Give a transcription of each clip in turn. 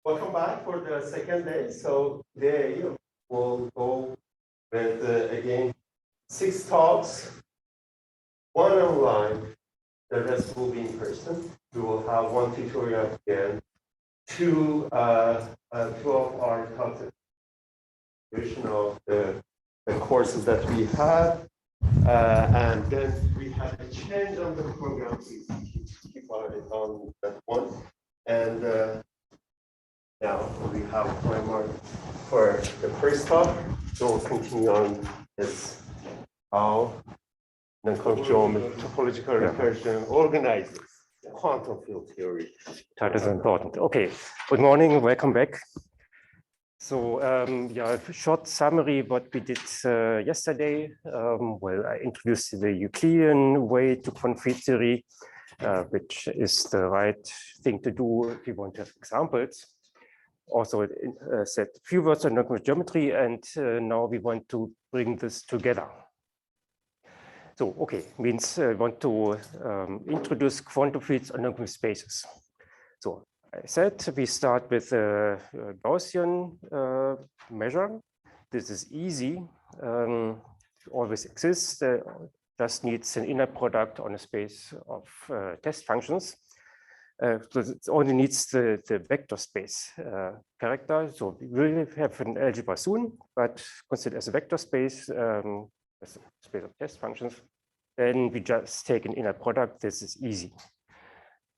Welcome back for the second day. So today we'll go with, again, 6 talks, 1 online, the rest will be in person. We will have 1 tutorial again, 2 of our contribution of the courses that we have, and then we have a change of the program, so keep on that one. And now we have Raimar for the first talk. So we'll continue on this how noncommutative topological recursion organizes quantum field theory. That is important. Okay, good morning, welcome back. So yeah, a short summary what we did yesterday. Well, I introduced the Euclidean way to quantum field theory, which is the right thing to do if you want to have examples. Also said a few words on noncommutative geometry, and now we want to bring this together. So, okay, means we want to introduce quantum fields on noncommutative spaces. So, I said we start with a Gaussian measure. This is easy, always exists, just needs an inner product on a space of test functions. So it only needs the vector space character. So we will have an algebra soon, but consider as a vector space, as a space of test functions. Then we just take an inner product. This is easy.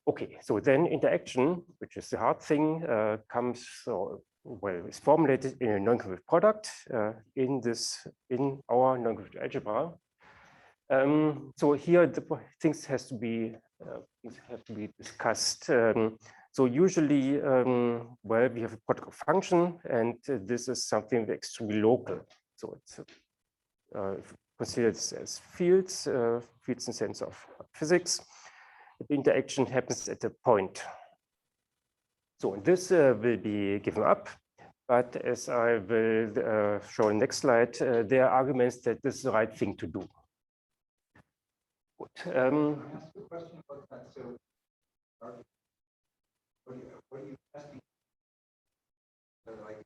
Okay, so then interaction, which is the hard thing, comes, well, is formulated in a noncommutative product in our noncommutative algebra. So here the things have to be discussed. So usually, well, we have a protocol function, and this is something extremely local. So it's considered as fields in the sense of physics. The interaction happens at a point. So this will be given up. But as I will show in the next slide, there are arguments that this is the right thing to do. Good. Can I ask a question about that? So, what are you testing? So, like,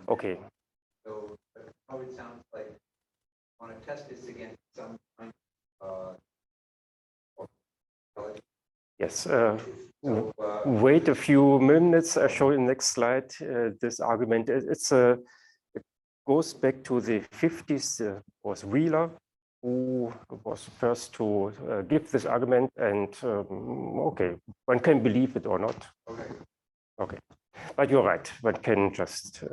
okay. So, how it sounds like I want to test this against some kind of yes. Wait a few minutes. I show you in the next slide this argument. It goes back to the 50s. Was Wheeler who was first to give this argument, and okay, one can believe it or not. Okay. Okay, but you're right. One can just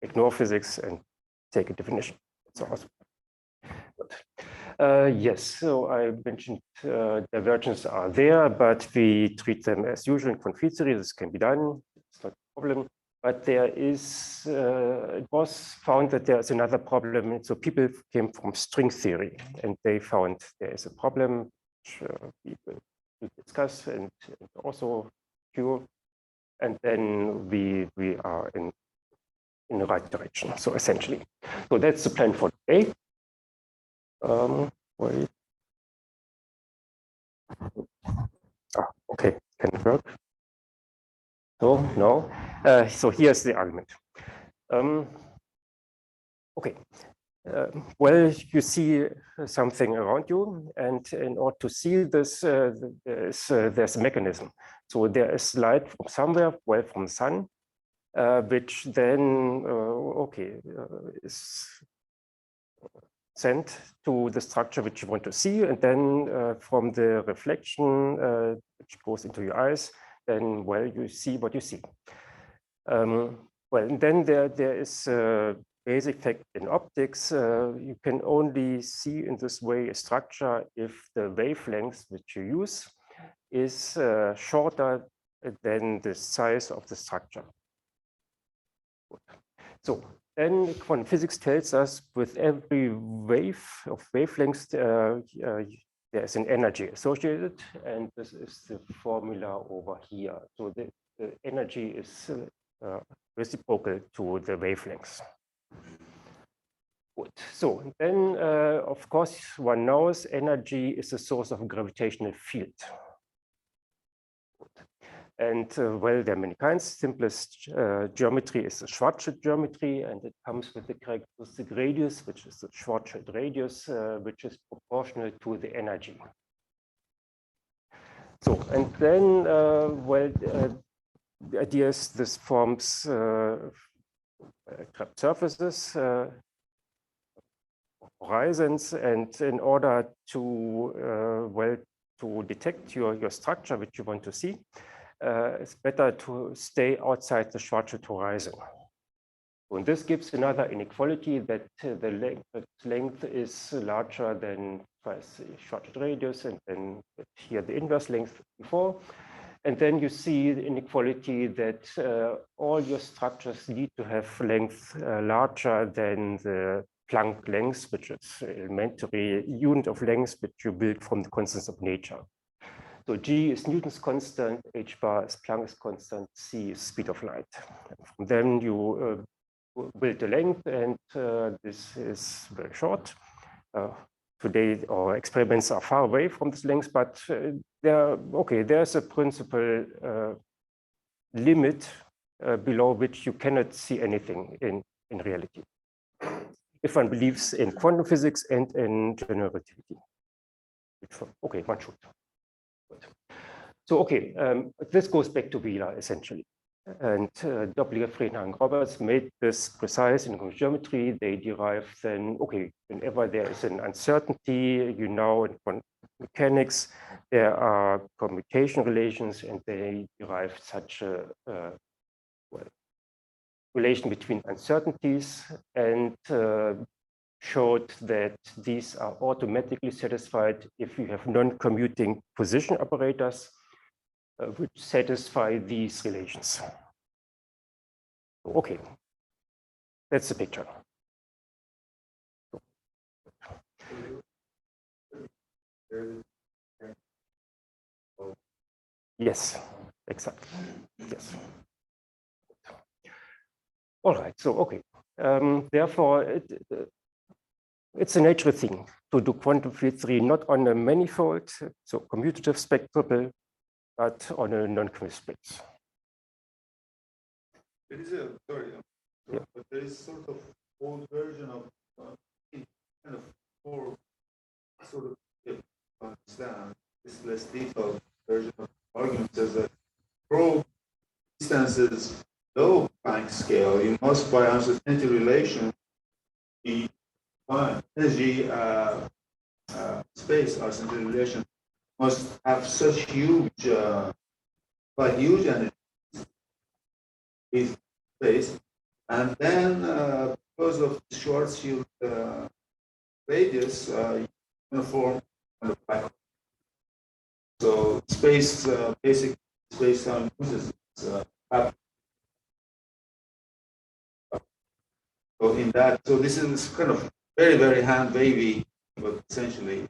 ignore physics and take a definition. That's awesome. Yes, so I mentioned divergences are there, but we treat them as usual in quantum field theory. This can be done. It's not a problem. But there is, it was found that there is another problem. So people came from string theory, and they found there is a problem which we will discuss and also cure. And then we are in the right direction. So essentially, so that's the plan for today. Wait. Okay, can it work? No. So here's the argument. Okay. Well, you see something around you, and in order to see this, there's a mechanism. So there is light from somewhere, well, from the sun, which then, is sent to the structure which you want to see, and then from the reflection which goes into your eyes, then, well, you see what you see. Well, and then there is a basic fact in optics. You can only see in this way a structure if the wavelength which you use is shorter than the size of the structure. So then quantum physics tells us with every wave of wavelengths, there is an energy associated, and this is the formula over here. So the energy is reciprocal to the wavelengths. Good. So then, of course, one knows energy is a source of a gravitational field. And well, there are many kinds. Simplest geometry is the Schwarzschild geometry, and it comes with the characteristic radius, which is the Schwarzschild radius, which is proportional to the energy. So, and then, well, the idea is this forms trapped surfaces, horizons, and in order to, well, to detect your structure, which you want to see, it's better to stay outside the Schwarzschild horizon. And this gives another inequality that the length is larger than twice the Schwarzschild radius, and then here the inverse length before. And then you see the inequality that all your structures need to have length larger than the Planck length, which is elementary unit of length, which you build from the constants of nature. So G is Newton's constant, H bar is Planck's constant, C is speed of light. From then you build the length, and this is very short. Today our experiments are far away from this length, but there's a principal limit below which you cannot see anything in reality, if one believes in quantum physics and in general relativity. Okay, one should. So, okay, this goes back to Wheeler, essentially. And Doppler, Freenhaar, and Roberts made this precise in geometry. They derive then, okay, whenever there is an uncertainty, you know, in quantum mechanics, there are commutation relations, and they derive such a well, relation between uncertainties, and showed that these are automatically satisfied if you have non-commuting position operators which satisfy these relations. Okay, that's the picture. Yes, exactly. Yes. All right, so okay. Therefore, it's a natural thing to do quantum field theory not on a manifold, so commutative spectral, but on a non-commutative space. There is a but there is sort of old version of kind of more sort of understand this less detailed version of arguments as a probe distances low Planck scale. You must, by uncertainty relation, the energy space uncertainty relation must have such huge, quite huge energy in space, and then because of the Schwarzschild radius, uniform kind of black hole. So space, basic space-time uses so in that, so this is kind of very, very hand wavy, but essentially.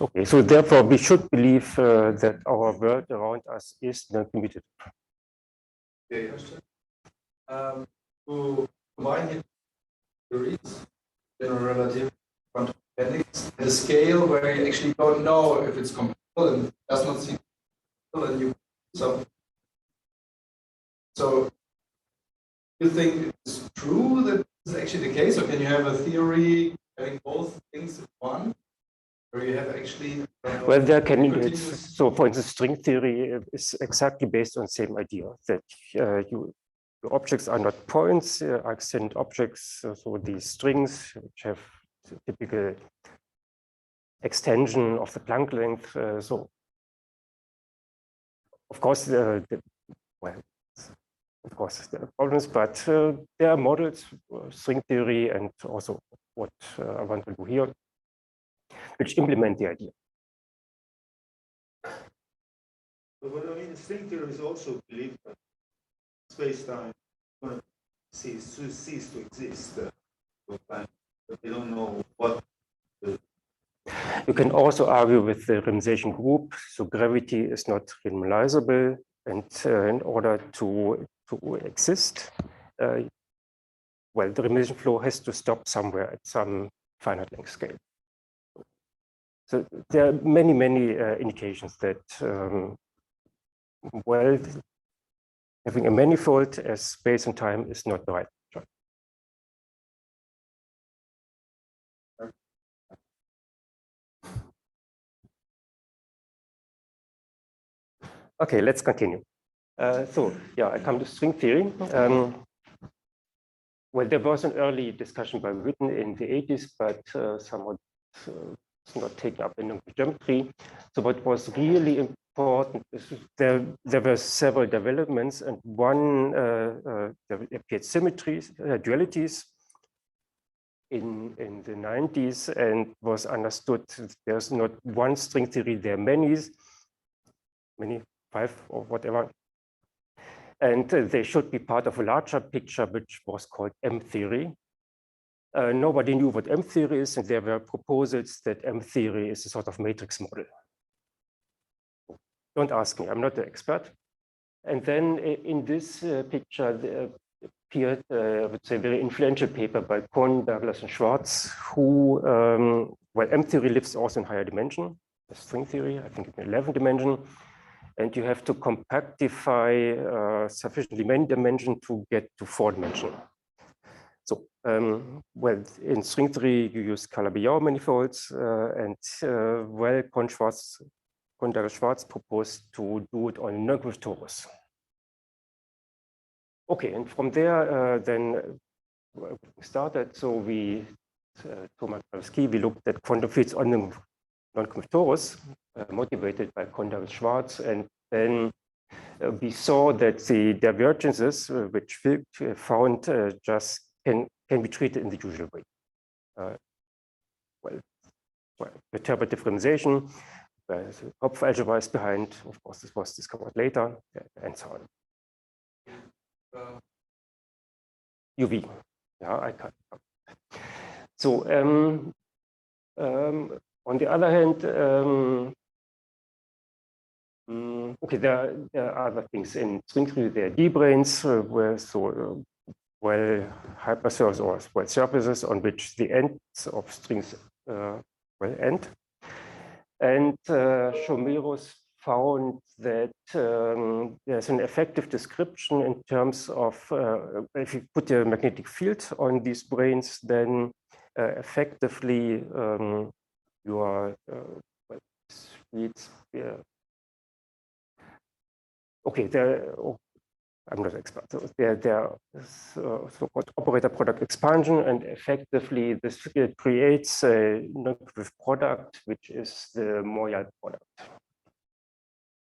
Okay, so therefore we should believe that our world around us is non-commutative. To combine it, theories, general relativity, quantum mechanics, at a scale where you actually don't know if it's compatible and does not seem compatible, and you so you think it's true that this is actually the case, or can you have a theory having both things in one, where you have actually well, there can so for instance, string theory is exactly based on the same idea that your objects are not points, extended objects, so these strings which have typical extension of the Planck length. So of course, well, of course there are problems, but there are models, string theory, and also what I want to do here, which implement the idea. But I mean, string theory is also believed that space-time cease to exist. But they don't know what. You can also argue with the renormalization group. So gravity is not renormalizable, and in order to exist, well, the renormalization flow has to stop somewhere at some finite length scale. So there are many indications that, well, having a manifold as space and time is not the right choice. Okay, let's continue. So yeah, I come to string theory. Well, there was an early discussion by Witten in the 80s, but somehow it's not taken up in geometry. So what was really important is there were several developments, and one there appeared symmetries, dualities in the 90s, and was understood there's not one string theory, there are many, 5 or whatever. And they should be part of a larger picture, which was called M theory. Nobody knew what M theory is, and there were proposals that M theory is a sort of matrix model. Don't ask me, I'm not the expert. And then in this picture, there appeared, I would say, a very influential paper by Kohn, Douglas, and Schwarz, who, well, M theory lives also in higher dimension, the string theory, I think in 11 dimension. And you have to compactify sufficiently many dimensions to get to 4 dimension. So, well, in string theory, you use Calabi-Yau manifolds, and well, Kohn-Douglas-Schwarz proposed to do it on noncommutative torus. Okay, and from there, then we started. So we, Thomas Kowalski, we looked at quantum fields on the noncommutative torus, motivated by Kohn-Douglas-Schwarz, and then we saw that the divergences which we found just can be treated in the usual way. Well, perturbed differentiation, Hopf algebra is behind. Of course, this was discovered later, and so on. UV, yeah, I can't. So on the other hand, okay, there are other things in string theory. There are D-branes, where well, hypersurfaces or well, surfaces on which the ends of strings well end. And Chomeros found that there's an effective description in terms of if you put a magnetic field on these branes, then effectively your speeds. Okay, I'm not an expert. So there is so-called operator product expansion, and effectively this creates a noncommutative product, which is the Moyal product.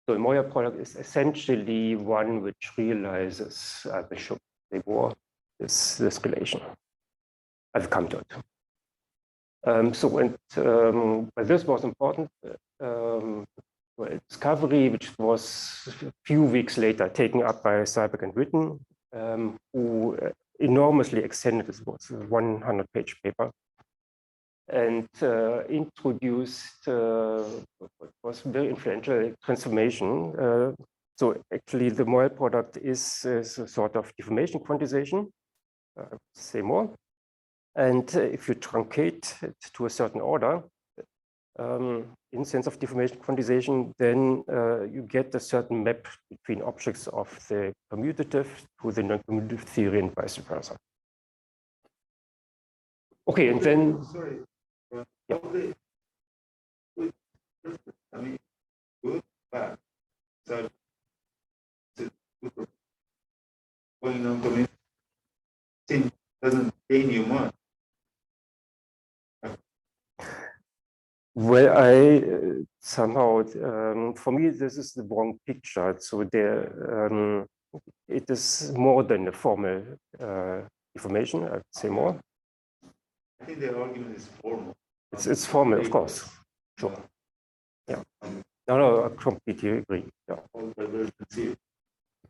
So the Moyal product is essentially one which realizes Bishop Raimar this relation. I'll come to it. This was important. Well, discovery, which was a few weeks later taken up by Seiberg and Witten, who enormously extended this, was a 100-page paper, and introduced what was very influential transformation. So actually, the Moyal product is a sort of deformation quantization. Say more. And if you truncate it to a certain order, in sense of deformation quantization, then you get a certain map between objects of the commutative to the non-commutative theory and vice versa. Okay, and then Sorry. Yeah. I mean, good, bad. So, going on community doesn't gain you much. well, I somehow, for me, this is the wrong picture. So there, it is more than a formal deformation. I would say more. I think the argument is formal. It's formal, of course. Sure. Yeah. No, I completely agree. Yeah.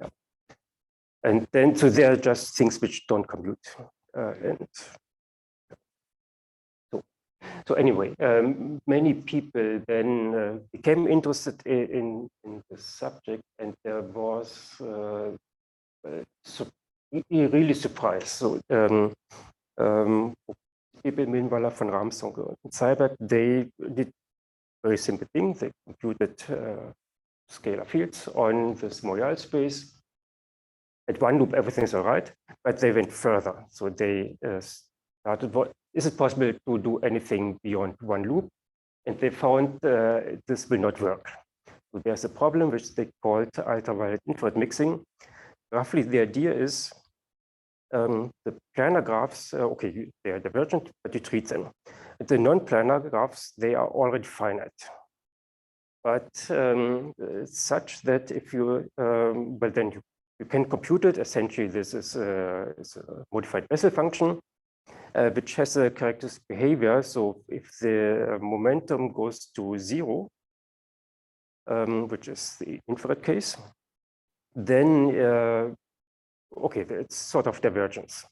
Yeah. And then, so there are just things which don't compute. And so anyway, many people then became interested in the subject, and there was really surprised. So people, meanwhile, von Ramsong and Seiberg, they did very simple thing. They computed scalar fields on this Moyal space. At one loop, everything's all right, but they went further. So they started, is it possible to do anything beyond one loop? And they found this will not work. So there's a problem which they called ultraviolet infrared mixing. Roughly, the idea is the planar graphs, okay, they are divergent, but you treat them. The non-planar graphs, they are already finite. But such that if you, well, then you can compute it. Essentially, this is a modified Bessel function, which has a characteristic behavior. So if the momentum goes to 0, which is the infrared case, then, okay, it's sort of divergence.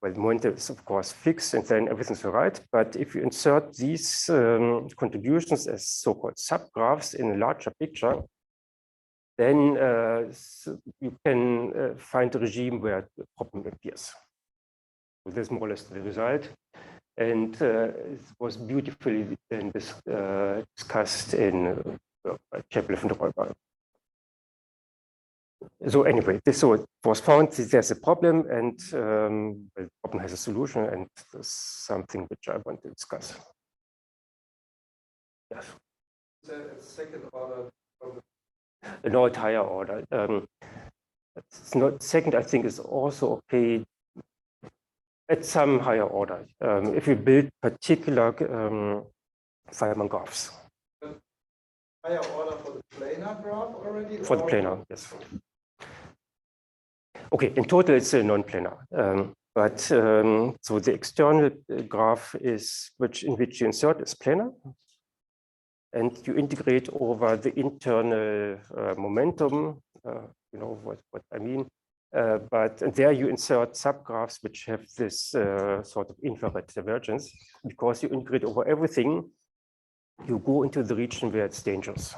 Well, the momentum is, of course, fixed, and then everything's all right. But if you insert these contributions as so-called subgraphs in a larger picture, then you can find a regime where the problem appears. So this is more or less the result. And it was beautifully then discussed in Chapter and Raimar. So anyway, this was found that there's a problem, and the problem has a solution, and that's something which I want to discuss. Yes. It's a second order problem. No, it's higher order. It's not second, I think, is also okay at some higher order. If you build particular Feynman graphs. Higher order for the planar graph already? For the planar, yes. Okay, in total, it's a non-planar. But so the external graph is in which you insert is planar. And you integrate over the internal momentum, you know what I mean. But there you insert subgraphs which have this sort of infrared divergence. Because you integrate over everything, you go into the region where it's dangerous.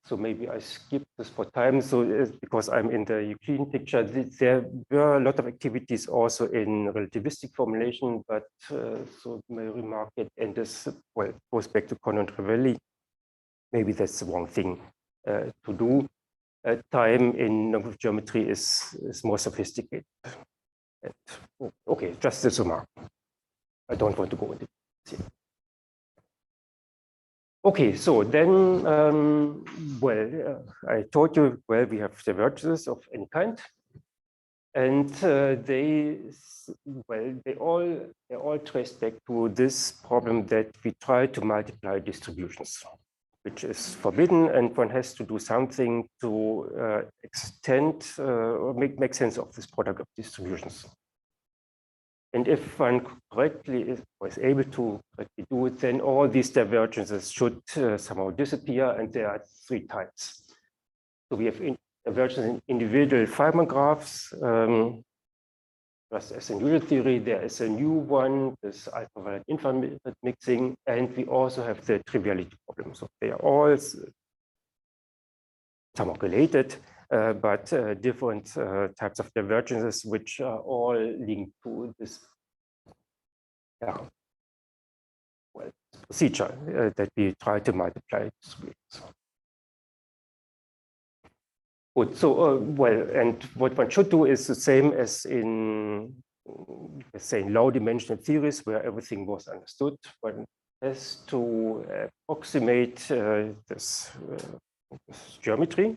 So maybe I skip this for time. So because I'm in the Euclidean picture, there were a lot of activities also in relativistic formulation, but so my remark and this, well, goes back to Conn and Ravelli. Maybe that's the wrong thing to do. Time in noncommutative geometry is more sophisticated. And, okay, just this remark. I don't want to go into it. Okay, so then, well, I told you, well, we have divergences of any kind, and they all trace back to this problem that we try to multiply distributions, which is forbidden, and one has to do something to extend or make sense of this product of distributions. And if one correctly is able to correctly do it, then all these divergences should somehow disappear, and there are three types. So we have divergence in individual Feynman graphs. Just as in usual theory, there is a new one, this ultraviolet infrared mixing, and we also have the triviality problem. So they are all somewhat related, but different types of divergences, which are all linked to this procedure that we try to multiply distributions. Good. So, well, and what one should do is the same as in, let's say, in low-dimensional theories where everything was understood. One has to approximate this geometry,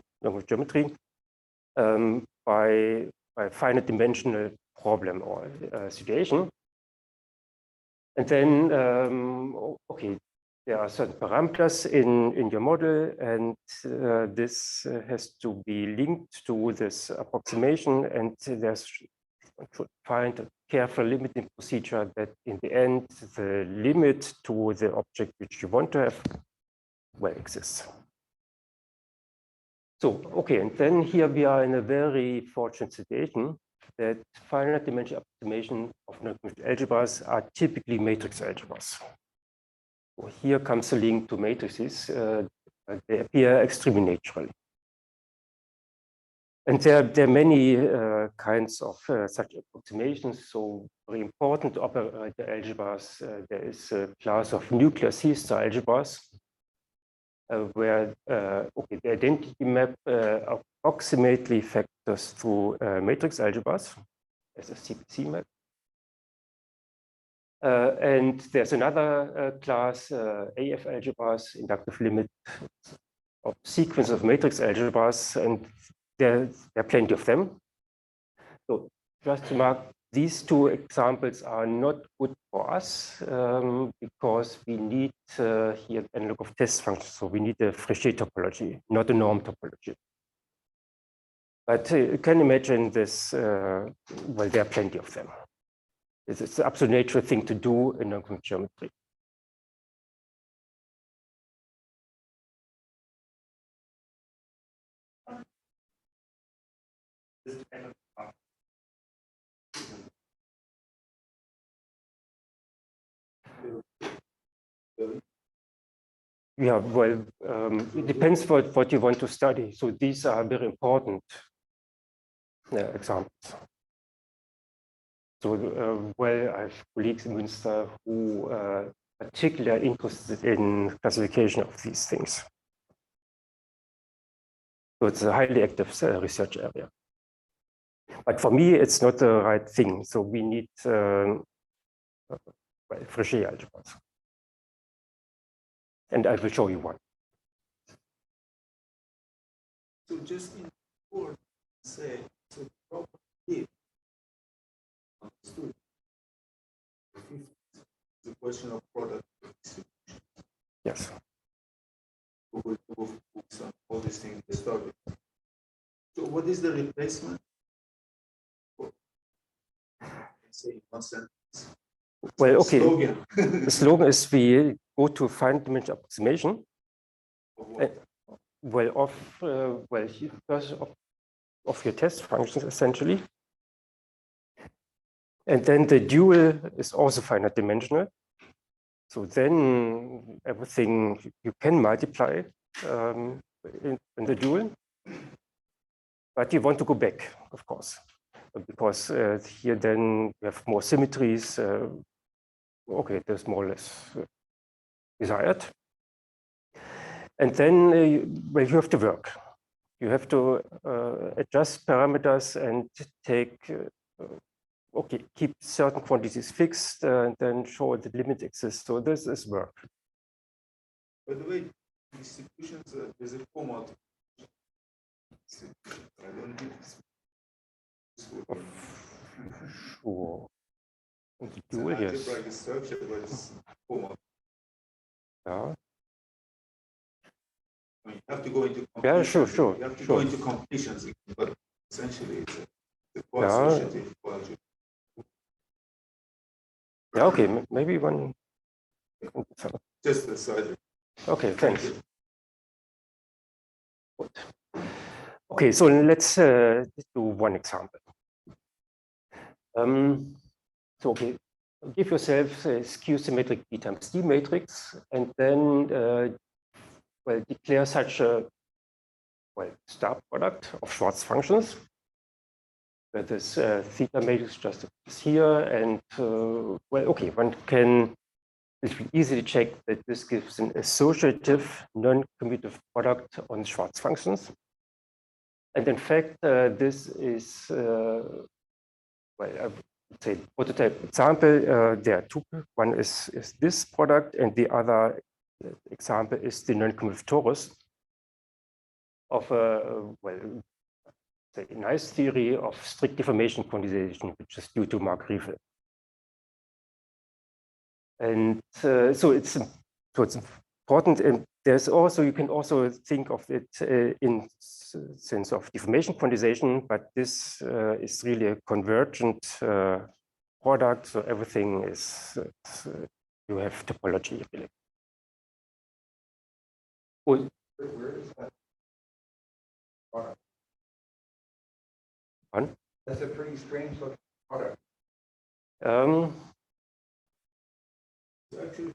by finite dimensional problem or situation. And then, okay, there are certain parameters in your model, and this has to be linked to this approximation, and one should find a careful limiting procedure that in the end, the limit to the object which you want to have, well, exists. So, okay, and then here we are in a very fortunate situation that finite dimensional approximation of noncommutative algebras are typically matrix algebras. So here comes a link to matrices. They appear extremely naturally. And there are many kinds of such approximations. So very important operator algebras. There is a class of nuclear C-star algebras where okay, the identity map approximately factors through matrix algebras as a CPC map. And there's another class, AF algebras, inductive limit of sequence of matrix algebras, and there are plenty of them. So just to mark, these two examples are not good for us because we need here an analog of test functions. So we need a Fréchet topology, not a norm topology. But you can imagine this, well, there are plenty of them. It's the absolute natural thing to do in noncommutative geometry. Yeah, well, it depends what you want to study. So these are very important examples. So, well, I have colleagues in Münster who are particularly interested in classification of these things. So it's a highly active research area. But for me, it's not the right thing. So we need well, Fréchet algebras. And I will show you one. So just in short, say, so property understood. The question of product distribution. Yes. We will move books on all these things to start with. So what is the replacement? Say in one sentence. Well, okay. Slogan. The slogan is we go to finite dimensional approximation. Well, first of your test functions essentially. And then the dual is also finite dimensional. So then everything you can multiply in the dual. But you want to go back, of course, because here then you have more symmetries. Okay, there's more or less desired. And then well, you have to work. You have to adjust parameters and take, okay, keep certain quantities fixed and then show the limit exists. So this is work. By the way, distributions, there's a format. I don't need this. Sure. It's an algebraic structure, but it's format. Yeah. I mean, you have to go into completions. Yeah, sure. You have to go into completions, but essentially it's a quasi-associative algebra. Yeah, okay, maybe one. Just a side. Okay, thanks. Okay, so let's do one example. So, okay, give yourself a skew-symmetric B times D matrix, and then well, declare such a star product of Schwarz functions. That is theta matrix just appears here, and well, okay, one can easily check that this gives an associative non-commutative product on Schwarz functions. And in fact, this is well, I would say prototype example. There are two. One is this product, and the other example is the non-commutative torus of a well, say a nice theory of strict deformation quantization, which is due to Mark Riefel. And so it's important. And there's also, you can also think of it in sense of deformation quantization, but this is really a convergent product. So everything is, you have topology really. Well, Where is that product? One? That's a pretty strange looking product. Actually,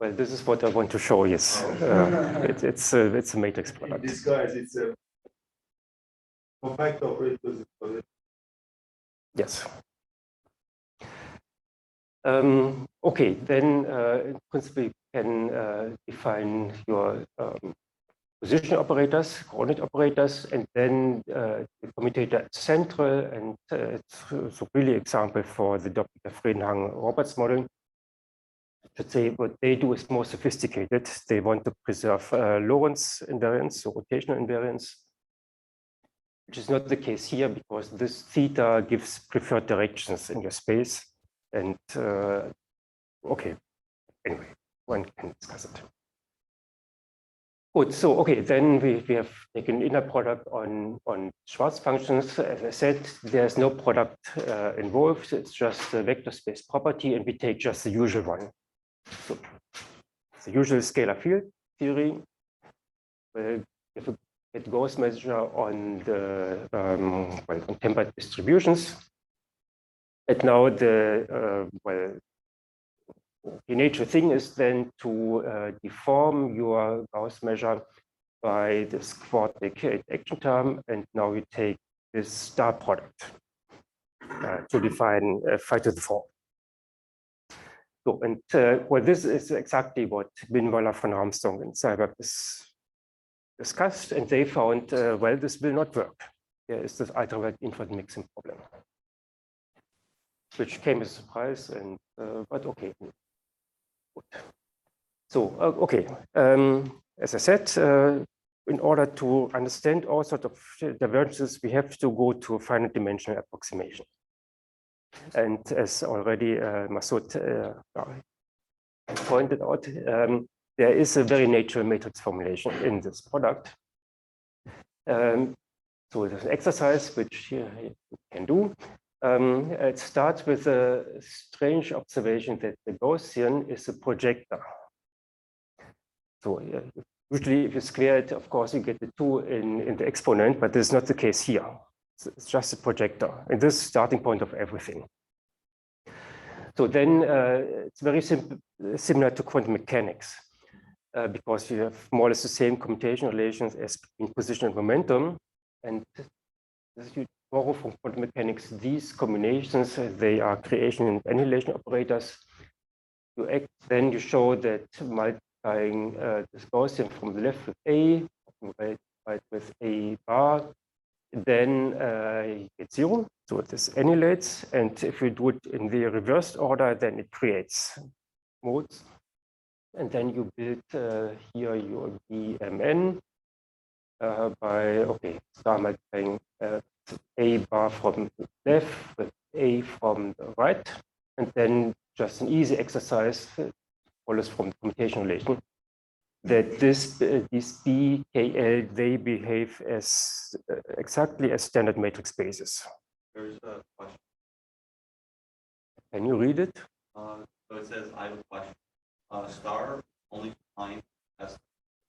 Well, this is what I want to show. Yes, it's a matrix In product. disguise, it's a compact operator. Yes. Okay, then in principle you can define your position operators, coordinate operators, and then the commutator is central, and it's so really example for the Doppler-Friedenhagen-Roberts model. I should say what they do is more sophisticated. They want to preserve Lorentz invariance, so rotational invariance, which is not the case here because this theta gives preferred directions in your space. And okay, anyway, one can discuss it. Good, so okay, then we have taken inner product on Schwarz functions. As I said, there's no product involved. It's just a vector space property, and we take just the usual one. So the usual scalar field theory. If we get Gauss measure on the on tempered distributions, and now the the natural thing is then to deform your Gauss measure by this quartic action term, and now you take this star product to define phi to the 4. So, and well, this is exactly what Binweiler, von Armstrong, and Seiberg discussed, and they found, well, this will not work. There is this ultraviolet infrared mixing problem, which came as a surprise, and but okay. So, okay, as I said, in order to understand all sorts of divergences, we have to go to a finite dimensional approximation. And as already Masoud pointed out, there is a very natural matrix formulation in this product. So there's an exercise which you can do. It starts with a strange observation that the Gaussian is a projector. So usually if you square it, of course, you get the 2 in the exponent, but this is not the case here. It's just a projector, and this is the starting point of everything. So then it's very similar to quantum mechanics, because you have more or less the same commutation relations as between position and momentum. And as you borrow from quantum mechanics, these combinations, they are creation and annihilation operators. Then you show that multiplying this Gaussian from the left with A, right with A bar, then you get 0. So this annihilates. And if you do it in the reversed order, then it creates modes. And then you build here your BMN by, okay, start multiplying A bar from the left with A from the right. And then just an easy exercise follows from the commutation relation that these B, KL, they behave as exactly as standard matrix spaces. There's a question. Can you read it? So it says, I have a question. Star only defines as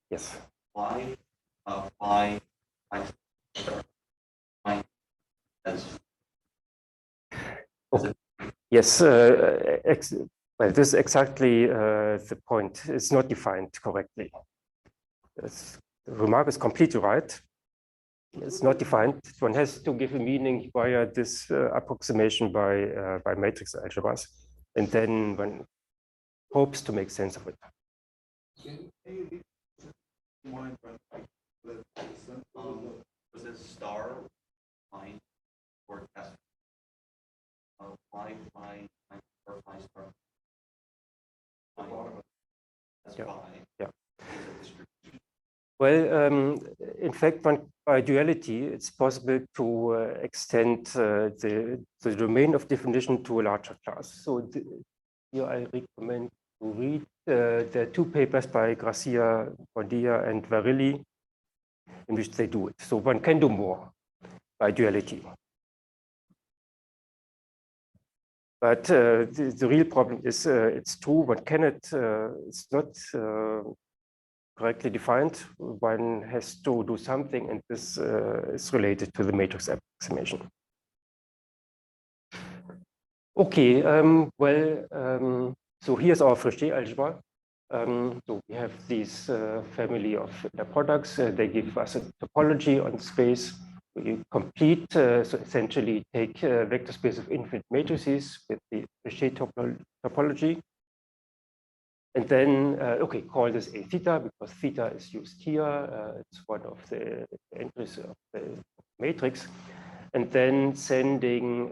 Yes. phi, phi, star. Phi as Yes. Well, this is exactly the point. It's not defined correctly. The remark is completely right. It's not defined. One has to give a meaning via this approximation by matrix algebras, and then one hopes to make sense of it. was it star, phi, or test? Phi, phi, or phi star? Phi. That's Yeah. phi. Yeah. Is it distribution? Well, in fact, by duality, it's possible to extend the domain of definition to a larger class. So here I recommend to read the 2 papers by Garcia, Bondia, and Varilli, in which they do it. So one can do more by duality. But the real problem is it's true, one cannot, it's not correctly defined. One has to do something, and this is related to the matrix approximation. Okay, so here's our Frichet algebra. So we have this family of products. They give us a topology on space. We complete, so essentially take a vector space of infinite matrices with the Richet topology. And then, okay, call this A theta because theta is used here. It's one of the entries of the matrix. And then sending,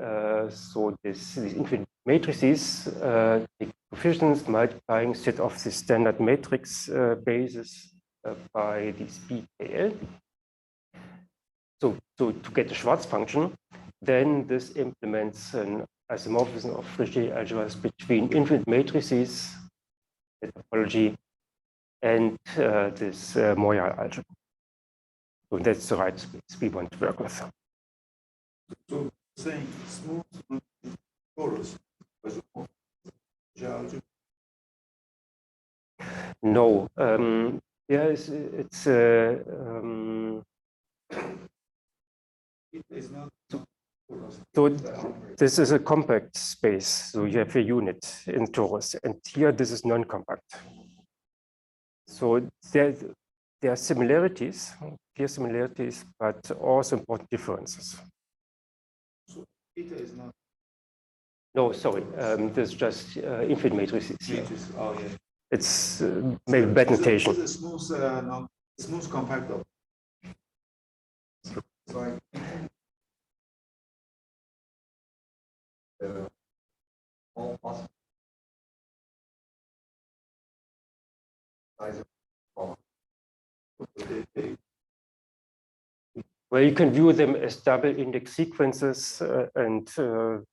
so these infinite matrices, the coefficients multiplying set of the standard matrix basis by this BKL. So to get the Schwarz function, then this implements an isomorphism of Richet algebras between infinite matrices, the topology, and this Moyal algebra. So that's the right space we want to work with. So saying smooth torus as a geometry. No, it's It is not torus. so this is a compact space. So you have a unit in torus, and here this is non-compact. So there are similarities, clear similarities, but also important differences. So theta is not No, sorry, this is just infinite matrices. matrix. Oh yeah. It's maybe bad notation. It's a smooth, smooth compact of. So all possible size of Well, you can view them as double index sequences and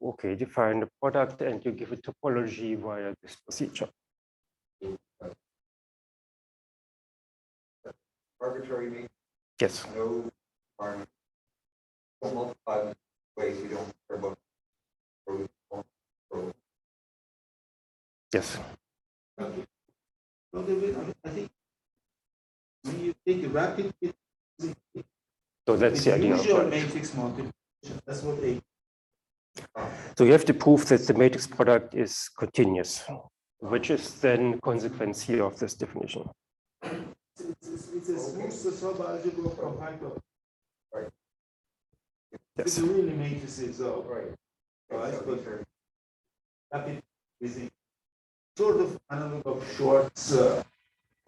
okay, define the product and you give a topology via this procedure. Arbitrary means Yes. no requirement. Don't multiply them ways you don't care about. Yes. Well, I think when you take a rapid, So that's the idea. usual matrix multiplication. That's what they. So you have to prove that the matrix product is continuous, which is then consequence here of this definition. It's a smooth subalgebra compact of. Right. It's Yes. really matrices of. Right. Right, So but these are- rapid is a sort of analog of Schwarz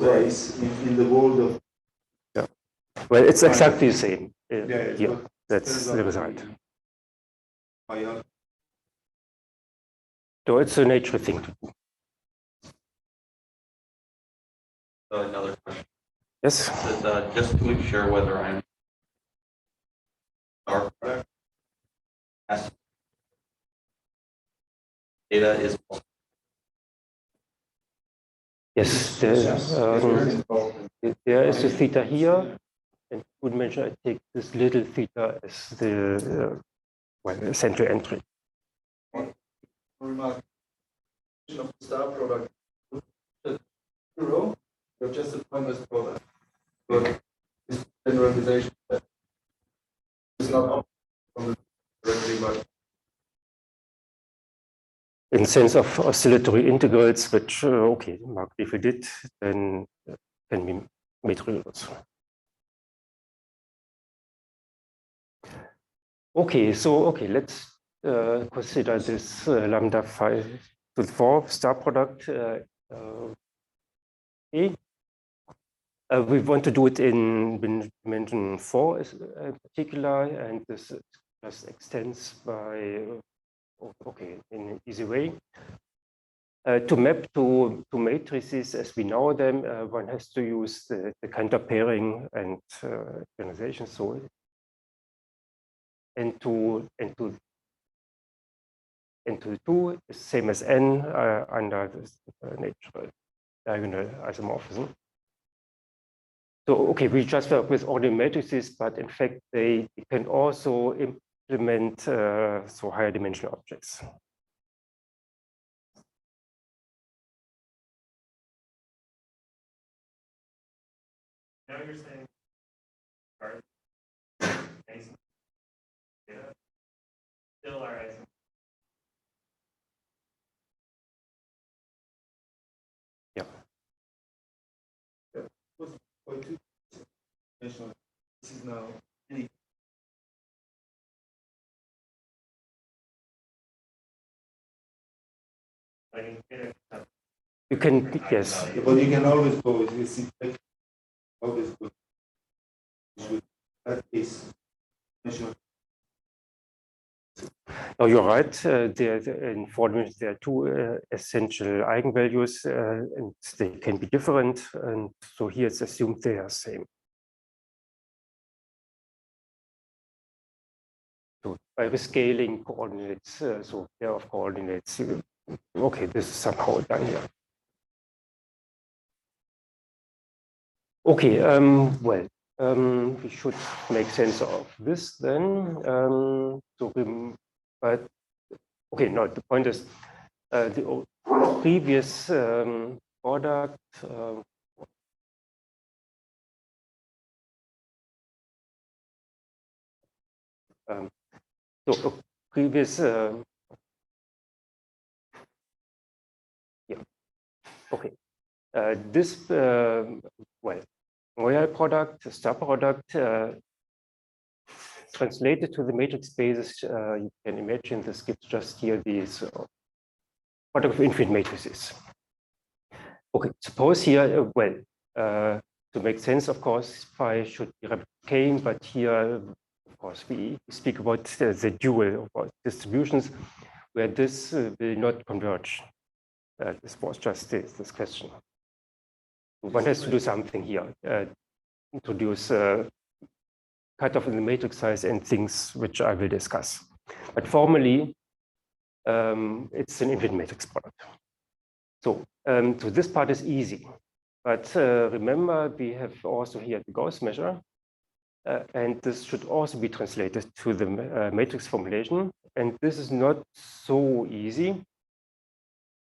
space in the world of. Well, it's exactly the same. Yeah, Here. but That's turns the out result. to be higher. So it's a nature thing to do. Another question. Yes. It says, just to ensure whether I'm our product has data is Yes. There is a theta here. And would mention I take this little theta as the well, central entry. remark of the star product. Zero, you're just a pointless product. But this generalization is not up from the directly, but In sense of oscillatory integrals, which okay, Mark, if we did, then can be made real also. Okay, so okay, let's consider this lambda 5 to the 4 star product A. We want to do it in dimension 4 in particular, and this just extends by okay in an easy way. To map to matrices as we know them, one has to use the Cantor pairing and generalization. So N2 is same as N under this natural diagonal isomorphism. So okay, we just work with ordinary matrices, but in fact they can also implement so higher dimensional objects. Now you're saying, still are isomorphic. Yeah. dimensional. This is now any. You can, yes. But you can always go with this. Always go with that is dimensional. No, you're right. In four dimensions, there are two essential eigenvalues, and they can be different. And so here it's assumed they are same. So by rescaling coordinates, so pair of coordinates, okay, this is somehow done here. Okay, well, we should make sense of this then. But okay, no, the point is the previous product. So previous, yeah, okay. This, well, Royal product, star product, translated to the matrix spaces, you can imagine this gives just here these product of infinite matrices. Okay, suppose here, well, to make sense, of course, phi should be replicating, but here, of course, we speak about the dual about distributions where this will not converge. This was just this question. One has to do something here, introduce cutoff in the matrix size and things which I will discuss. But formally, it's an infinite matrix product. So, so this part is easy. But remember, we have also here the Gauss measure. And this should also be translated to the matrix formulation. And this is not so easy.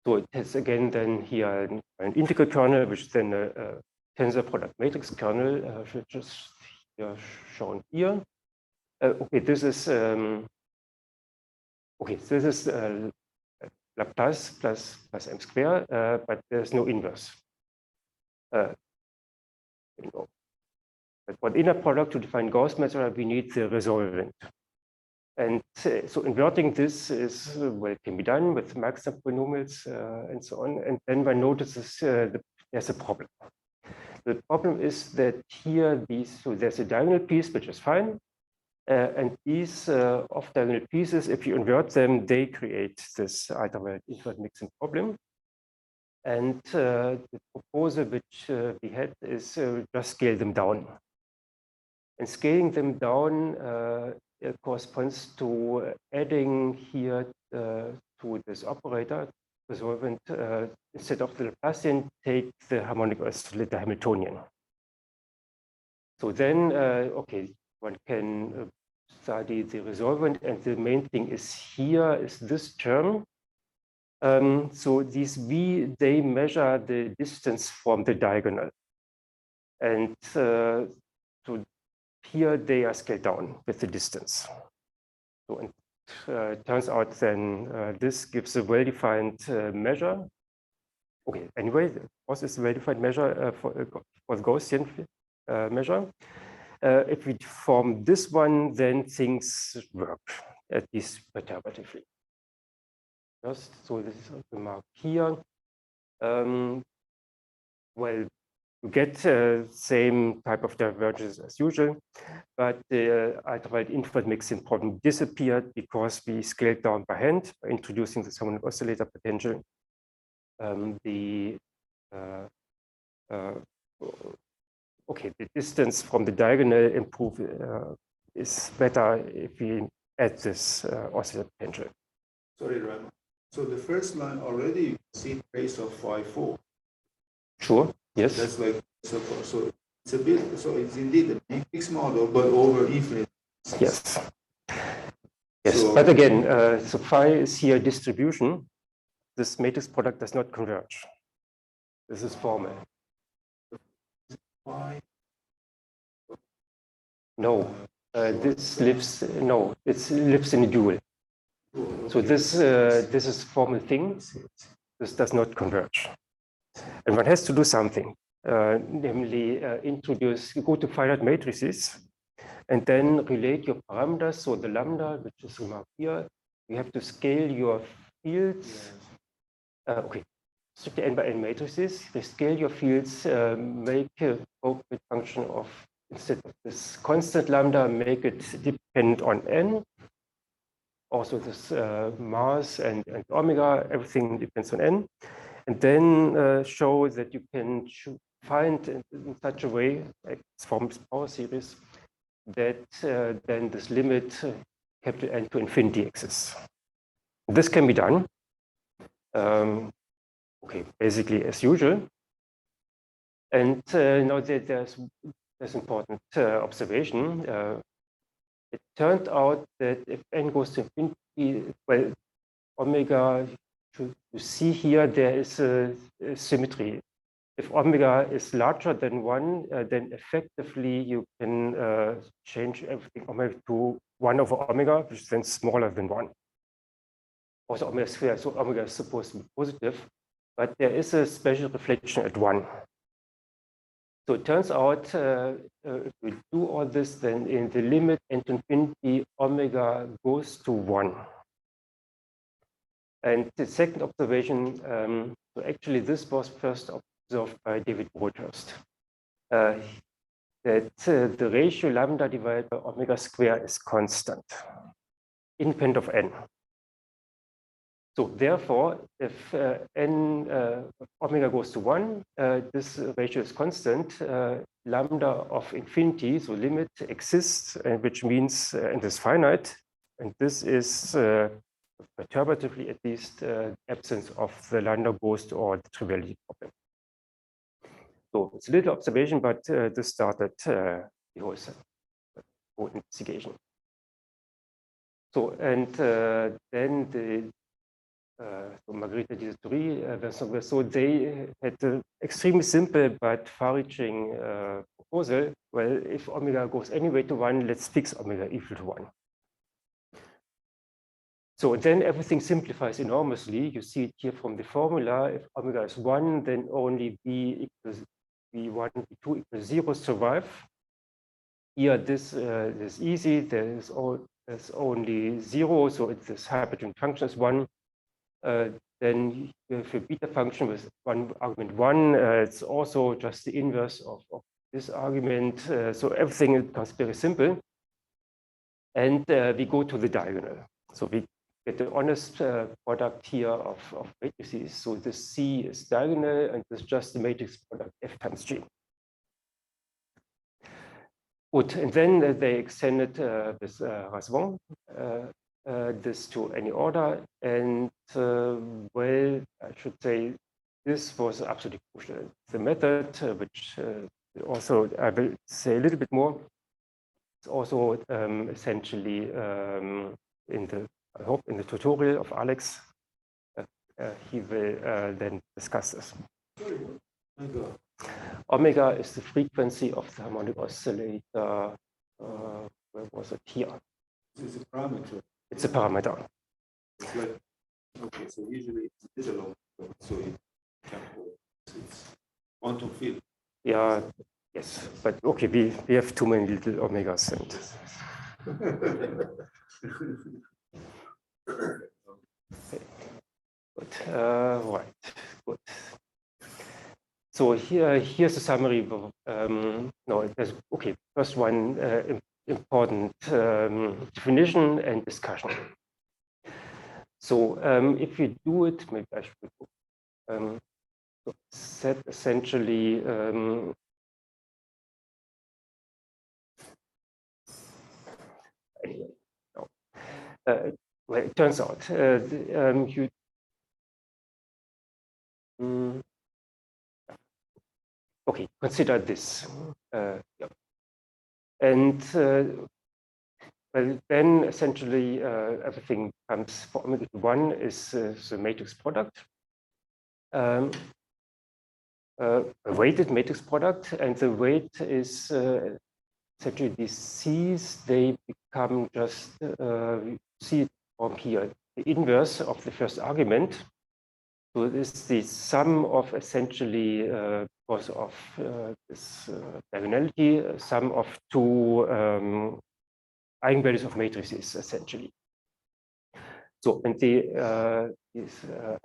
So it has again then here an integral kernel, which is then a tensor product matrix kernel, which is here shown here. Okay, this is okay. This is Laplace plus m square, but there's no inverse. But for the inner product to define Gauss measure, we need the resolvent. And so inverting this is, well, can be done with maximum polynomials and so on. And then one notices there's a problem. The problem is that here, so there's a diagonal piece, which is fine. And these off-diagonal pieces, if you invert them, they create this ultraviolet invert mixing problem. And the proposal which we had is just scale them down. And scaling them down corresponds to adding here to this operator, resolvent, instead of the Laplacian, take the harmonic oscillator Hamiltonian. So then, okay, one can study the resolvent, and the main thing is here is this term. So these V, they measure the distance from the diagonal. And so here they are scaled down with the distance. So it turns out then this gives a well-defined measure. Okay, anyway, what is a well-defined measure for the Gaussian measure? If we form this one, then things work, at least perturbatively. Just so this is the mark here. Well, you get same type of divergence as usual, but the ultraviolet infrared mixing problem disappeared because we scaled down by hand by introducing the harmonic oscillator potential. Okay, the distance from the diagonal is better if we add this oscillator potential. Sorry, Raimar. So the first line already you see trace of phi4. Sure. Yes. That's like so it's a bit so it's indeed a matrix model, but over infinite. Yes. Yes, So, but again, so phi is here distribution. This matrix product does not converge. This is formal. Why? No, this lives. No, it lives in a dual. So this is a formal thing. This does not converge, and one has to do something. namely go to finite matrices, and then relate your parameters. So the lambda, which is remarked here, you have to scale your fields. Okay, strictly n by n matrices. You scale your fields, make a appropriate function of, instead of this constant lambda, make it depend on n. Also this mass and omega, everything depends on n. And then show that you can find in such a way, like from this power series, that then this limit capital N to infinity exists. This can be done. Okay, basically as usual. And now there's important observation. It turned out that if n goes to infinity, well, omega, you see here, there is a symmetry. If omega is larger than 1, then effectively you can change everything omega to 1 over omega, which is then smaller than 1. Also omega squared, so omega is supposed to be positive, but there is a special reflection at 1. So it turns out if we do all this, then in the limit n to infinity, omega goes to 1. And the second observation, so actually this was first observed by David Broadhurst, that the ratio lambda divided by omega squared is constant, independent of n. So therefore, if omega goes to 1, this ratio is constant. Lambda of infinity, so limit, exists, which means and is finite. And this is perturbatively at least absence of the lambda ghost or the triviality problem. So it's a little observation, but this started the whole investigation. So and then the so Margherita di Sartori, so they had an extremely simple but far-reaching proposal. Well, if omega goes anyway to 1, let's fix omega equal to 1. So then everything simplifies enormously. You see it here from the formula. If omega is 1, then only b equals b1, b2 equals 0 survive. Here, this is easy. There's only 0, so it's this hypergen function is 1. Then if a beta function with one argument 1, it's also just the inverse of this argument. So everything becomes very simple. And we go to the diagonal. So we get the honest product here of matrices. So this C is diagonal, and this is just the matrix product F times G. Good, and then they extended this Rasvan, this to any order. And well, I should say this was absolutely crucial. The method, which also I will say a little bit more, it's also essentially in the, I hope, in the tutorial of Alex. He will then discuss this. Omega is the frequency of the harmonic oscillator. Where was it? Here. It's a parameter. It's a parameter. It's like, okay, so usually it's a long, so it's quantum field. Yeah, yes, but okay, we have too many little omegas. And okay. Good. Right, good. So here's a summary. No, there's, okay, first one important definition and discussion. So if you do it, maybe I should so set essentially anyway, no. Well, it turns out you okay, consider this. Yeah. And well, then essentially everything comes for omega 1 is the matrix product, a weighted matrix product, and the weight is essentially these C's, they become just, you see it from here, the inverse of the first argument. So this is the sum of essentially because of this diagonality, sum of two eigenvalues of matrices, essentially. So, and these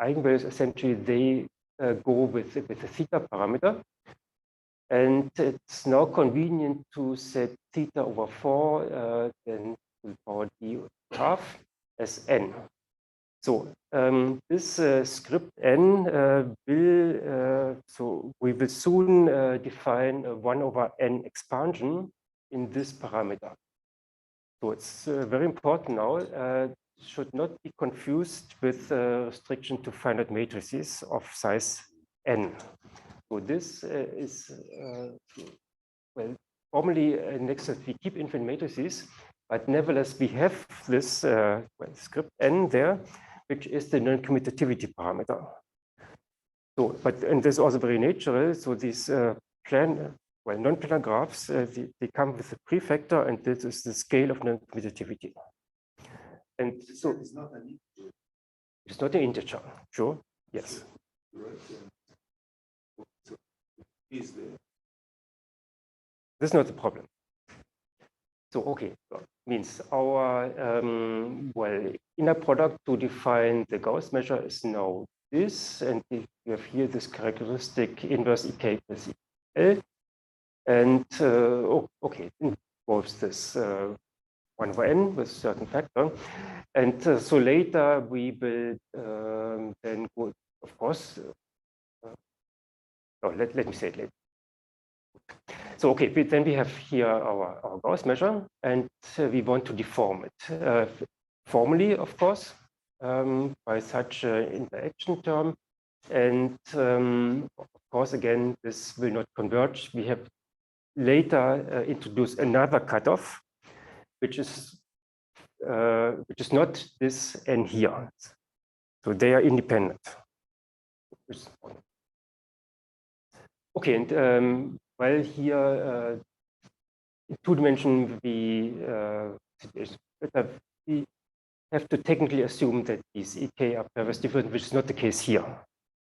eigenvalues, essentially, they go with the theta parameter. And it's now convenient to set theta over 4, then to the power d half as n. So this script n so we will soon define a 1 over n expansion in this parameter. So it's very important now, should not be confused with restriction to finite matrices of size n. So this is, well, formally next that we keep infinite matrices, but nevertheless we have this well, script n there, which is the non-commutativity parameter. So, but and this is also very natural. So these non-planar graphs, they come with a prefactor, and this is the scale of non-commutativity. And so It's not an integer. It's not an integer, sure, yes. Right? So is there? This is not the problem. So, okay, so means our well, inner product to define the Gauss measure is now this, and we have here this characteristic inverse EK plus EL. And okay, it involves this 1 over n with a certain factor. And so later we will then go, of course, let me say it later. So, okay, then we have here our Gauss measure, and we want to deform it formally, of course, by such an interaction term. And of course, again, this will not converge. We have later introduced another cutoff, which is not this n here. So they are independent. Okay, and well, here in 2 dimension we have to technically assume that these EK are pairwise different, which is not the case here.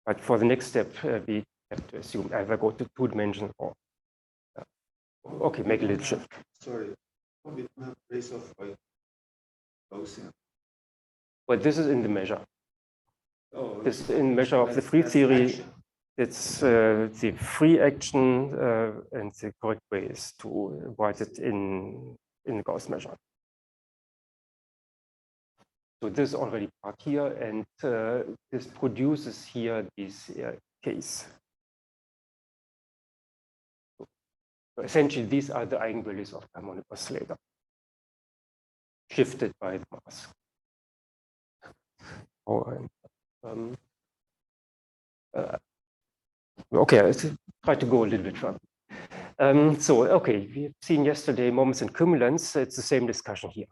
But for the next step, we have to assume either go to 2 dimension or okay, make a little shift. Sorry, we don't have trace of like Gaussian. But this is in the measure. Oh, This is in measure of the free theory. action. It's the free action, and the correct way is to write it in the Gauss measure. So this is already part here, and this produces here this case. So essentially, these are the eigenvalues of the harmonic oscillator, shifted by the mass. Okay, let's try to go a little bit further. So, okay, we've seen yesterday moments and cumulants. It's the same discussion here.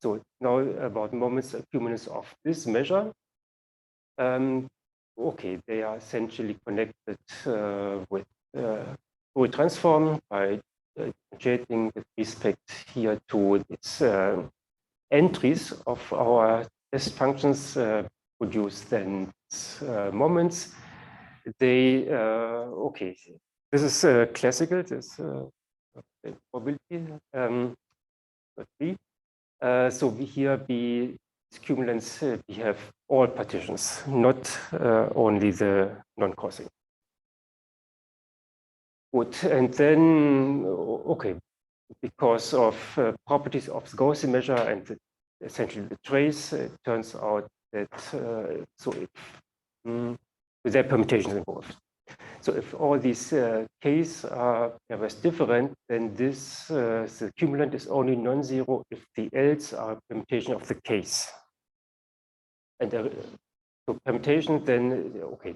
So now about moments and cumulants of this measure. Okay, they are essentially connected with Fourier transform by differentiating with respect here to its entries of our test functions produce then moments. They okay. This is classical. This probability. So we here cumulants we have all partitions, not only the non-crossing. Good, and then okay, because of properties of the Gaussian measure and essentially the trace, it turns out that so if there are permutations involved. So if all these Ks are pairwise different, then this the cumulant is only non-zero if the Ls are a permutation of the Ks. And so permutation, then okay,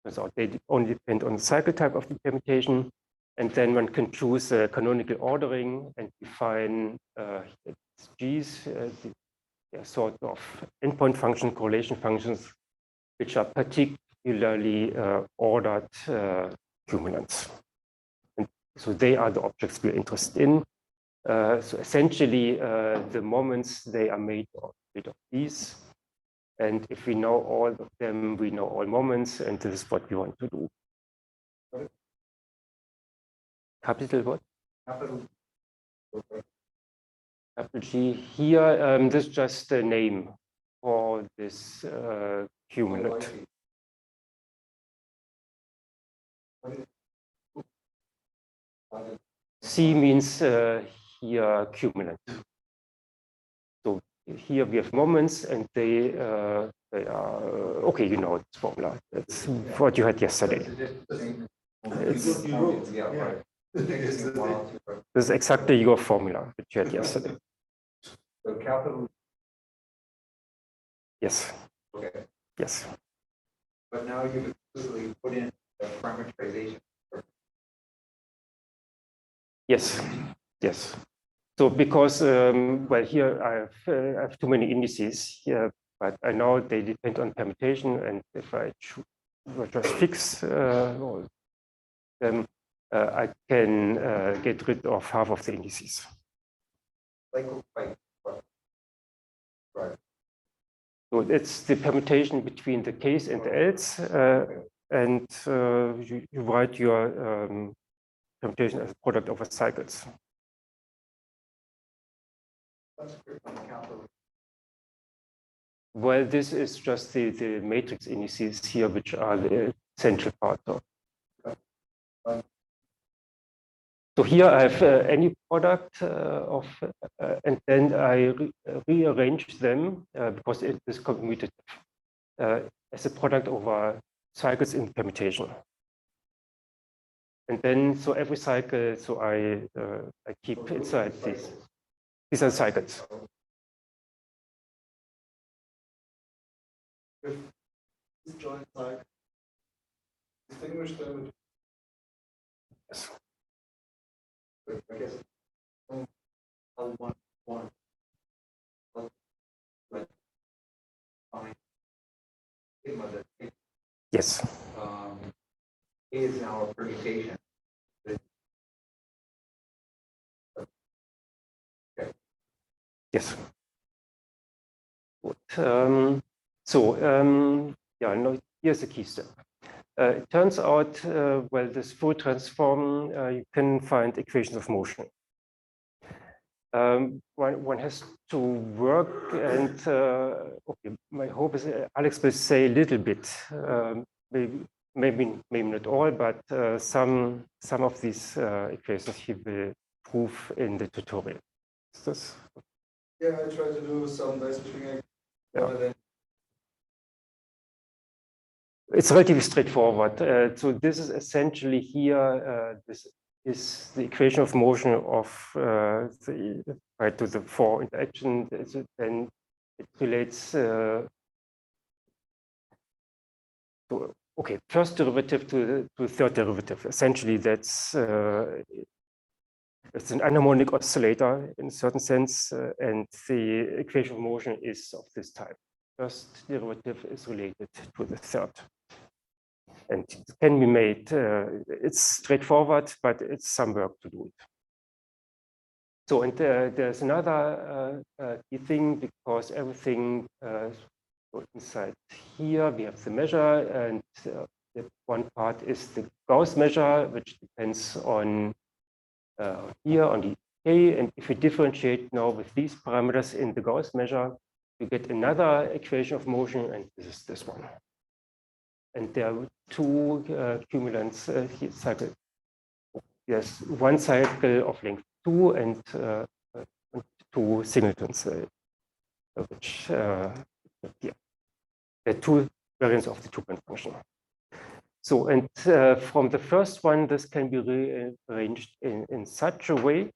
turns out they only depend on the cycle type of the permutation, and then one can choose canonical ordering and define Gs, the sort of endpoint function, correlation functions, which are particularly ordered cumulants. And so they are the objects we're interested in. So essentially, the moments, they are made of these. And if we know all of them, we know all moments, and this is what we want to do. Capital what? Capital. Capital G. Here, this is just a name for this cumulant. C means here cumulant. So here we have moments, and they are okay. You know this formula. That's what you had yesterday. It's, Yeah, right. this is exactly your formula that you had yesterday. So capital. Yes. Okay, Yes. but now you've explicitly put in the parameterization. Yes. Yes. So because well, here I have too many indices here, but I know they depend on permutation, and if I just fix them, I can get rid of half of the indices. Like, So it's the permutation between the case and the else, and you write your permutation as a product over cycles. Well, this is just the matrix indices here, which are the central part of. So here I have any product of, and then I rearrange them because it is commutative as a product over cycles in permutation. And then, so every cycle, so I keep inside these are cycles. Joint cycle. Distinguish them. Yes. I guess, L1, Yes. Is now a permutation. Yes. Good. Yeah, no, here's the key step. It turns out, well, this full transform, you can find equations of motion. One has to work, and okay, my hope is Alex will say a little bit, maybe not all, but some of these equations he will prove in the tutorial. Is this? Yeah, I try to do some basic thing. Yeah. It's relatively straightforward. So this is essentially here, this is the equation of motion of right to the 4 interaction. Then it relates to, okay, first derivative to third derivative. Essentially, that's it's an anharmonic oscillator in a certain sense, and the equation of motion is of this type. First derivative is related to the third. And it can be made, it's straightforward, but it's some work to do it. So, and there's another key thing, because everything inside here, we have the measure, and the one part is the Gauss measure, which depends on here on the k. And if we differentiate now with these parameters in the Gauss measure, you get another equation of motion, and this is this one. And there are two cumulants here cycle. Yes, one cycle of length 2 and two singletons, which yeah, there are two variants of the two-point function. So, and from the first one, this can be rearranged in such a way.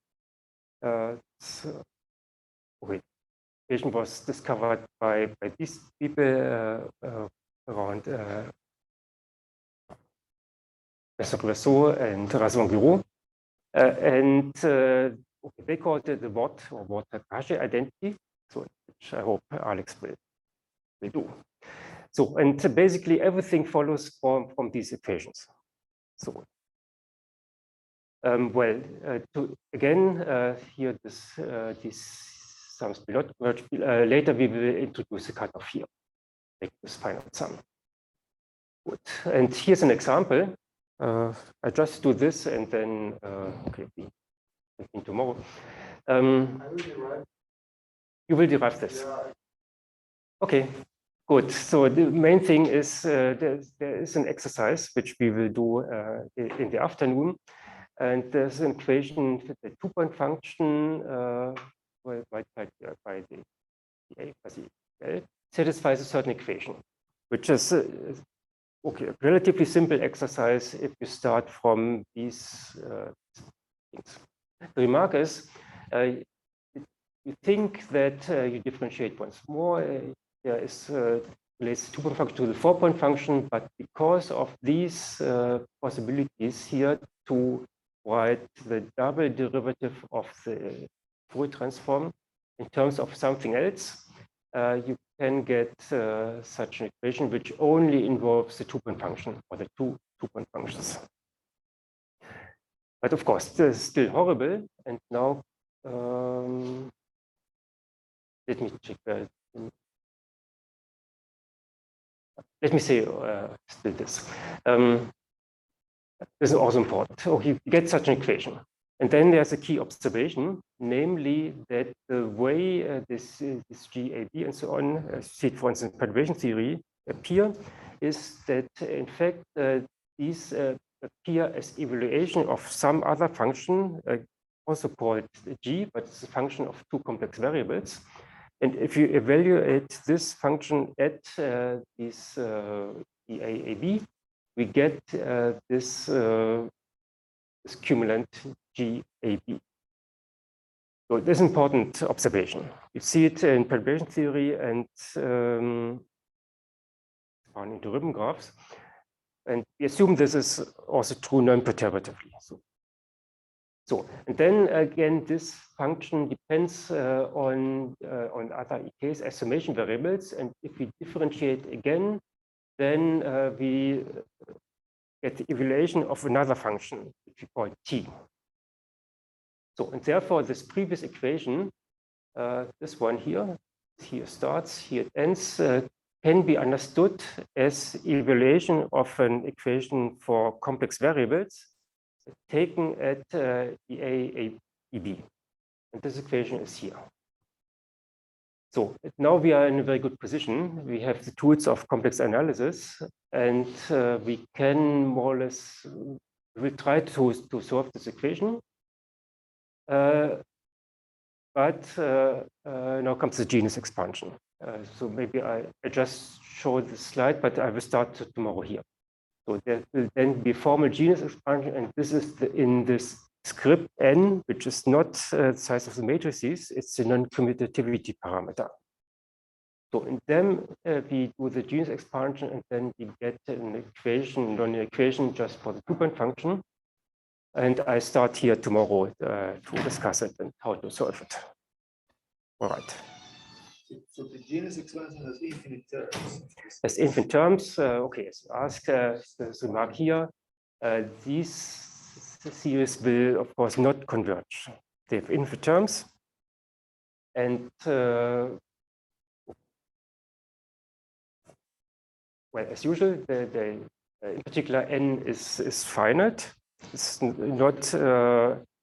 So, okay, equation was discovered by these people around Rousseau and Razvan-Guiraud, and okay, they called it the Watt or Watt-Takahashi identity, so which I hope Alex will do. So, and basically everything follows from these equations. So, well, again, here these sums will not merge. Later we will introduce a cutoff here, like this finite sum. Good. And here's an example. I just do this and then, okay, we continue tomorrow. I will derive. You will derive this. Yeah. Okay, good. So the main thing is there is an exercise which we will do in the afternoon. And there's an equation, the two-point function multiplied by the A plus L satisfies a certain equation, which is okay, a relatively simple exercise if you start from these things. The remark is, you think that you differentiate once more. There is relates the two-point function to the four-point function, but because of these possibilities here to write the double derivative of the Fourier transform in terms of something else, you can get such an equation which only involves the two-point function or the two-point functions. But of course, this is still horrible. And now, let me check. Let me say still this. This is also important. Oh, you get such an equation. And then there's a key observation, namely that the way this GAB and so on, see it for instance in perturbation theory, appear, is that in fact these appear as evaluation of some other function, also called G, but it's a function of two complex variables. And if you evaluate this function at this EAAB, we get this cumulant GAB. So this is an important observation. You see it in perturbation theory and found into ribbon graphs. And we assume this is also true non-perturbatively. So, and then again, this function depends on other EKs as summation variables. And if we differentiate again, then we get the evaluation of another function, which we call T. So, and therefore, this previous equation, this one here starts, here it ends, can be understood as evaluation of an equation for complex variables taken at EAAB. And this equation is here. So now we are in a very good position. We have the tools of complex analysis, and we can more or less, we'll try to solve this equation. But now comes the genus expansion. So maybe I just show the slide, but I will start tomorrow here. So there will then be formal genus expansion, and this is in this script n, which is not the size of the matrices, it's the non-commutativity parameter. So in them, we do the genus expansion, and then we get an equation, non-linear equation just for the two-point function. And I start here tomorrow to discuss it and how to solve it. All right. So the genus expansion has infinite terms. As infinite terms, okay, as you ask, there's a remark here. These series will, of course, not converge. They have infinite terms. And, well, as usual, in particular, n is finite. It's not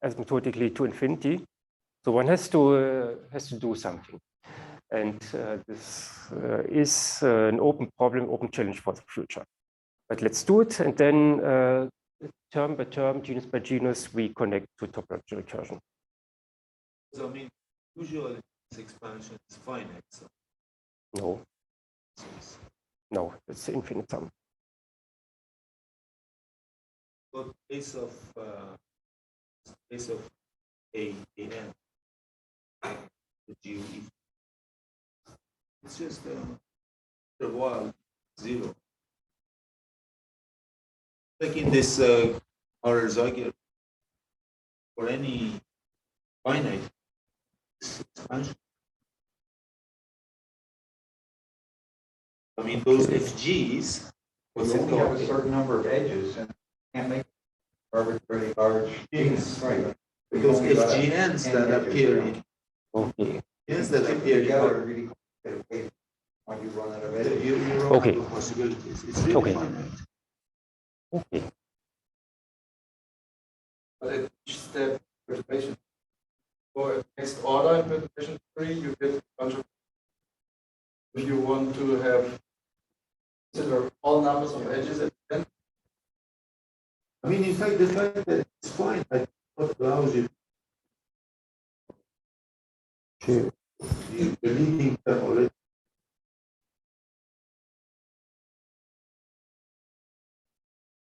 asymptotically to infinity. So one has to do something. And this is an open problem, open challenge for the future. But let's do it. And then term by term, genus by genus, we connect to topological recursion. So I mean, usually this expansion is finite. So No. No, it's infinite sum. but base of a n, the GUE. It's just a while zero. Like in this Euler-Zagier, for any finite expansion. I mean, those FGs. What's You it only have a called? certain number of edges and can't make arbitrarily large genus, right? Those You've only got FGNs 10 that edges, appear you know. in. Okay. Yes, that Put appear together in. really complicated when you run out of You edges. run Okay. out of possibilities. It's really Okay. finite. Okay. But at each step, perturbation. For next order in perturbation theory, you get a bunch of. If you want to have consider all numbers of edges at the end. I mean, in fact, the fact that it's fine, what allows you to the leading term already.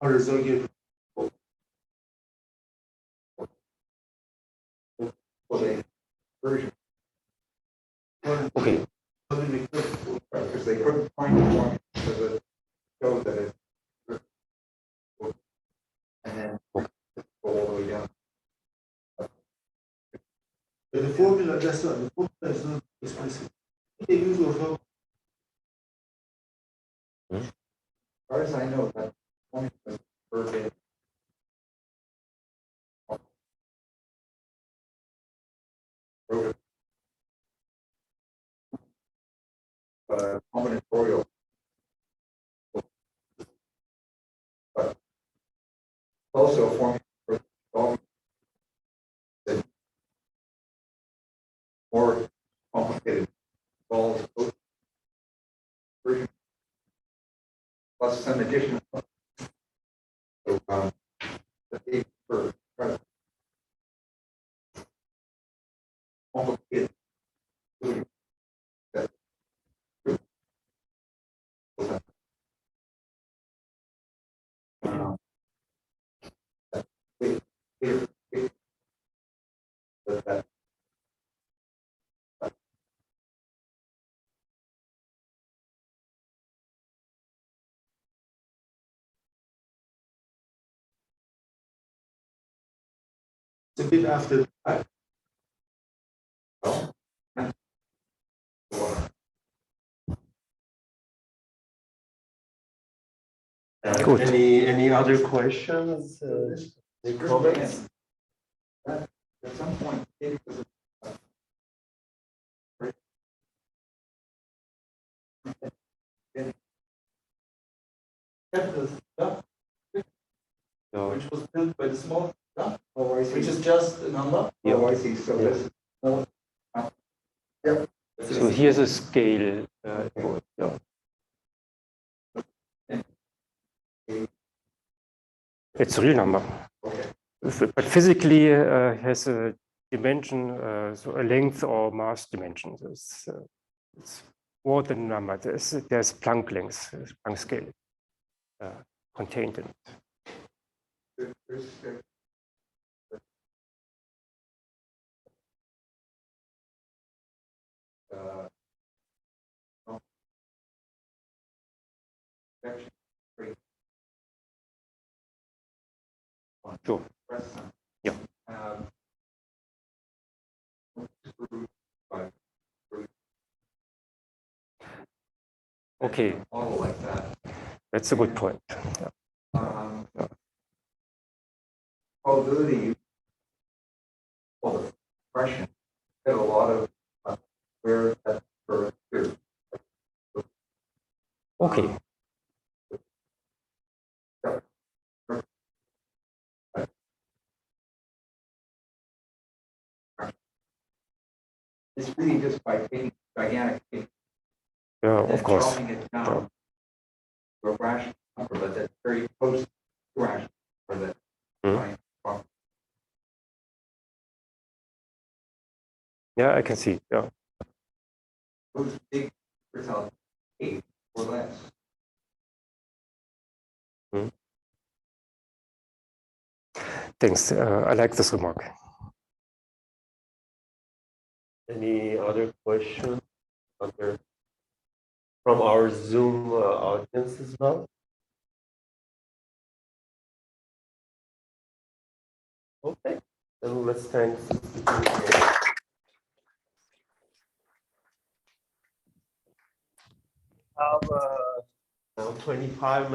Horizontal. For the version. okay. Because they couldn't find the one that showed that it. And then go all the way down. But the formula, that's not, the formula is not explicit. They use orthogonal. As far as I know, that formula is verbatim. Combinatorial. But also a formula for solving that more complicated involves both version plus some additional. So, the A for complicated. It's a bit after the fact. Good. Any other questions? Any comments? At some point, it was which was built by the small stuff, which is just a number. Yeah. Oh, I see. So Yeah. this is more. Yeah. So here's a scale. Yeah. It's a real number. Okay. But physically has a dimension, so a length or mass dimension. So it's more than a number. There's Planck length, Planck scale contained in it. Sure. Yeah. Okay. All like that. That's a good point. Probability of the expression get a lot of where that occurs here. Okay. It's really just by taking gigantic things Yeah, and of course. chopping it down to a rational number, but that's very close to rational for that. Yeah, I can see. Yeah. Those big results, 8 or less. Thanks. I like this remark. Any other questions from our Zoom audience as well? Okay, then let's thank. Now 25 minutes.